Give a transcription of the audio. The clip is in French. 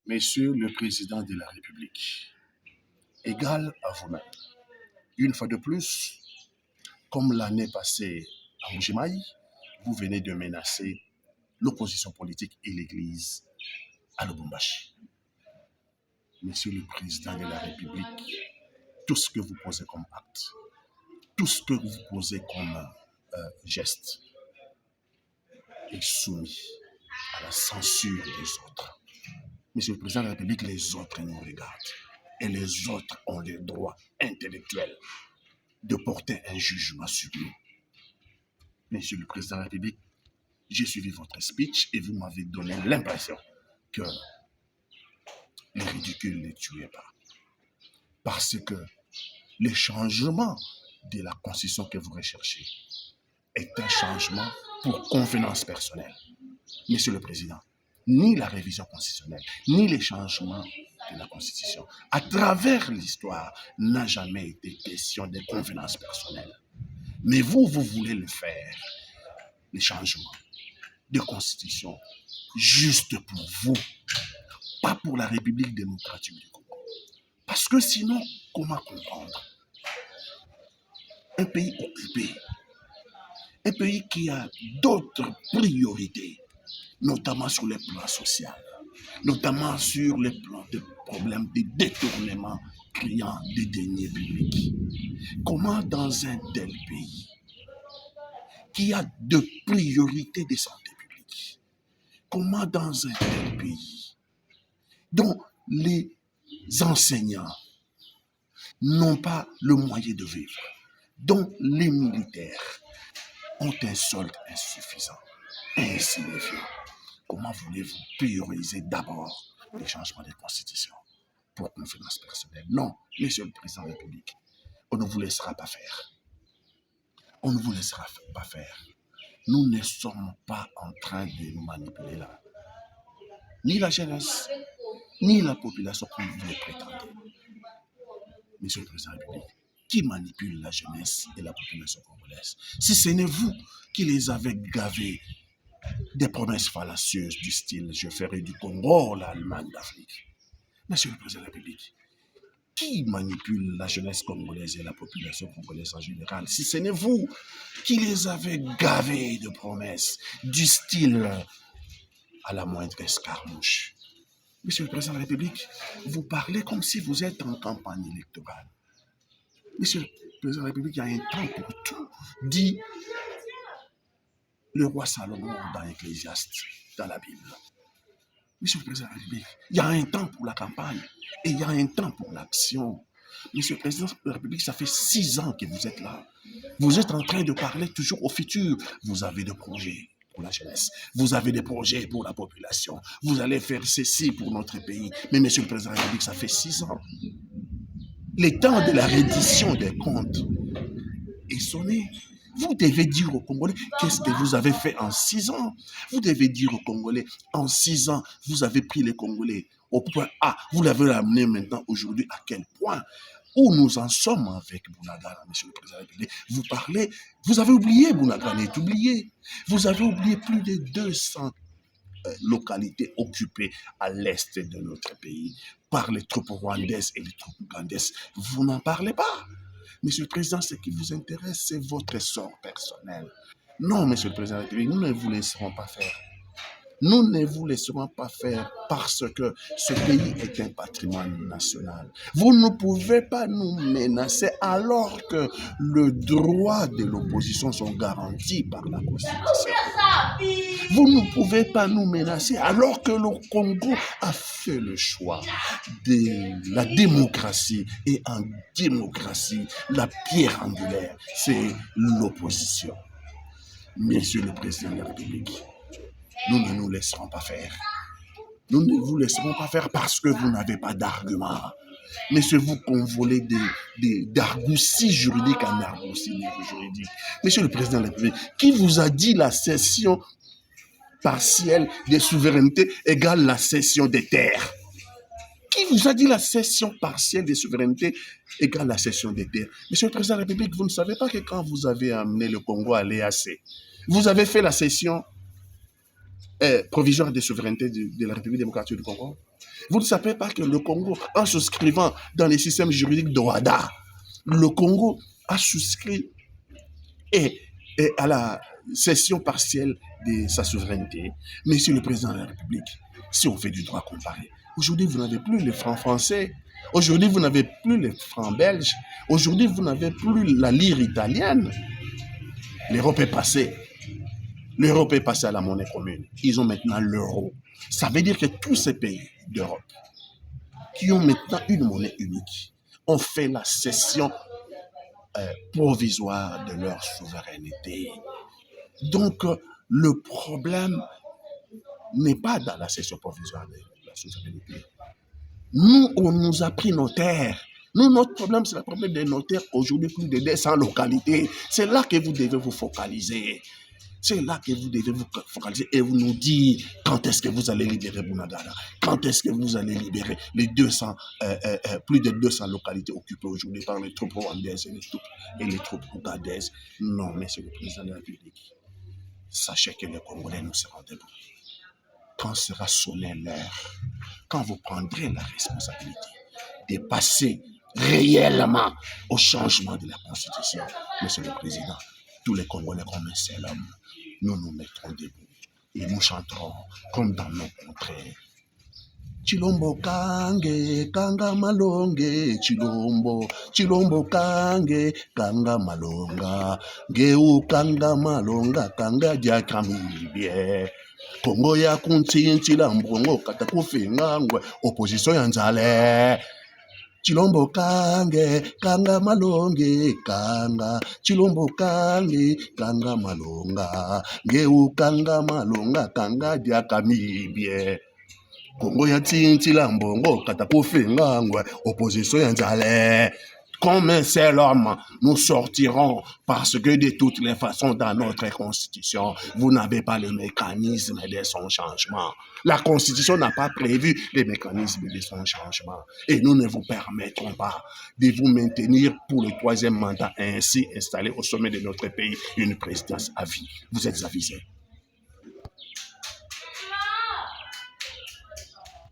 Monsieur le Président de la République, égal à vous-même, une fois de plus, comme l'année passée à Moujimaï, vous venez de menacer l'opposition politique et l'Église à Lubumbashi. Monsieur le Président de la République, tout ce que vous posez comme acte, tout ce que vous posez comme geste est soumis à la censure des autres. Monsieur le Président de la République, les autres nous regardent. Et les autres ont le droit intellectuel de porter un jugement sur nous. Monsieur le Président de la République, j'ai suivi votre speech et vous m'avez donné l'impression que les ridicules ne tuaient pas. Parce que le changement de la constitution que vous recherchez est un changement pour convenance personnelle. Monsieur le Président, ni la révision constitutionnelle, ni les changements de la Constitution, à travers l'histoire, n'a jamais été question de convenance personnelle. Mais vous voulez le faire, les changements de Constitution, juste pour vous, pas pour la République démocratique du Congo. Parce que sinon, comment comprendre? Un pays occupé, un pays qui a d'autres priorités, notamment sur le plan social, notamment sur le plan des problèmes de détournement criant des deniers publics. Comment dans un tel pays qui a de priorités de santé publique, comment dans un tel pays dont les enseignants n'ont pas le moyen de vivre, dont les militaires ont un solde insuffisant, insignifiant, comment voulez-vous prioriser d'abord les changements de constitution pour convenance personnelle? Non, Monsieur le Président de la République, on ne vous laissera pas faire. On ne vous laissera pas faire. Nous ne sommes pas en train de nous manipuler là. Ni la jeunesse, ni la population comme vous le prétendez. Monsieur le Président de la République, qui manipule la jeunesse et la population congolaise? Si ce n'est vous qui les avez gavés des promesses fallacieuses du style « je ferai du Congo l'Allemagne d'Afrique ». Monsieur le Président de la République, qui manipule la jeunesse congolaise et la population congolaise en général, si ce n'est vous qui les avez gavés de promesses du style « à la moindre escarmouche ». Monsieur le Président de la République, vous parlez comme si vous êtes en campagne électorale. Monsieur le Président de la République, il y a un temps pour tout, dit le roi Salomon dans Ecclésiaste, dans la Bible. Monsieur le Président de la République, il y a un temps pour la campagne et il y a un temps pour l'action. Monsieur le Président de la République, ça fait 6 ans que vous êtes là. Vous êtes en train de parler toujours au futur. Vous avez des projets pour la jeunesse. Vous avez des projets pour la population. Vous allez faire ceci pour notre pays. Mais Monsieur le Président de la République, ça fait 6 ans. Le temps de la reddition des comptes est sonné. Vous devez dire aux Congolais qu'est-ce que vous avez fait en 6 ans. Vous devez dire aux Congolais, en 6 ans, vous avez pris les Congolais au point A. Vous l'avez amené maintenant aujourd'hui à quel point? Où nous en sommes avec Bounagana, Monsieur le Président de la République. Vous parlez, vous avez oublié, Bounagana est oublié. Vous avez oublié plus de 200 localités occupées à l'est de notre pays par les troupes rwandaises et les troupes ougandaises. Vous n'en parlez pas. Monsieur le Président, ce qui vous intéresse, c'est votre sort personnel. Non, Monsieur le Président de la République, nous ne vous laisserons pas faire. Nous ne vous laisserons pas faire parce que ce pays est un patrimoine national. Vous ne pouvez pas nous menacer alors que le droit de l'opposition sont garantis par la Constitution. Vous ne pouvez pas nous menacer alors que le Congo a fait le choix de la démocratie. Et en démocratie, la pierre angulaire, c'est l'opposition. Monsieur le Président de la République, nous ne nous laisserons pas faire. Nous ne vous laisserons pas faire parce que vous n'avez pas d'arguments. Mais c'est vous convolez d'argoussis juridiques en argoussis juridiques. Monsieur le Président de la République, qui vous a dit la cession partielle des souverainetés égale la cession des terres? Qui vous a dit la cession partielle des souverainetés égale la cession des terres? Monsieur le Président de la République, vous ne savez pas que quand vous avez amené le Congo à l'EAC, vous avez fait la cession provisoire des souverainetés de la République démocratique du Congo? Vous ne savez pas que le Congo, en souscrivant dans les systèmes juridiques d'OADA, le Congo a souscrit et à la cession partielle de sa souveraineté. Monsieur le Président de la République, si on fait du droit comparé, aujourd'hui vous n'avez plus les francs français, aujourd'hui vous n'avez plus les francs belges, aujourd'hui vous n'avez plus la lire italienne. L'Europe est passée. L'Europe est passée à la monnaie commune. Ils ont maintenant l'euro. Ça veut dire que tous ces pays d'Europe qui ont maintenant une monnaie unique ont fait la cession provisoire de leur souveraineté. Donc, le problème n'est pas dans la cession provisoire de la souveraineté. Nous, on nous a pris nos terres. Nous, notre problème, c'est le problème des notaires. Aujourd'hui, plus de 200 localités. C'est là que vous devez vous focaliser. C'est là que vous devez vous focaliser et vous nous dire quand est-ce que vous allez libérer Bunagana, quand est-ce que vous allez libérer les 200, plus de 200 localités occupées aujourd'hui par les troupes rwandaises et les troupes ougandaises. Non, Monsieur le Président de la République, sachez que les Congolais nous seront debout. Quand sera sonné l'heure, quand vous prendrez la responsabilité de passer réellement au changement de la Constitution, Monsieur le Président, tous les Congolais comme un seul homme, nous nous mettrons debout et nous chanterons comme dans nos contrées. Chilombo kange, kanga malonge, chilombo, chilombo kange, kanga malonga, geu kanga malonga, kanga diakamibie. Kongo ya kuntsintsila mbongo kata kufingangwe, opposition ya nzale. Chilombo kange, kanga malonge, kanga. Chilombo kange, kanga malonga. Ngeu kanga malonga, kanga diakamibie. Kongo ya tintila mbongo kata kufingangwe, opposition ya nzale. Comme un seul homme, nous sortirons parce que de toutes les façons dans notre constitution, vous n'avez pas le mécanisme de son changement. La constitution n'a pas prévu le mécanisme de son changement. Et nous ne vous permettrons pas de vous maintenir pour le 3e mandat et ainsi installer au sommet de notre pays une présidence à vie. Vous êtes avisés.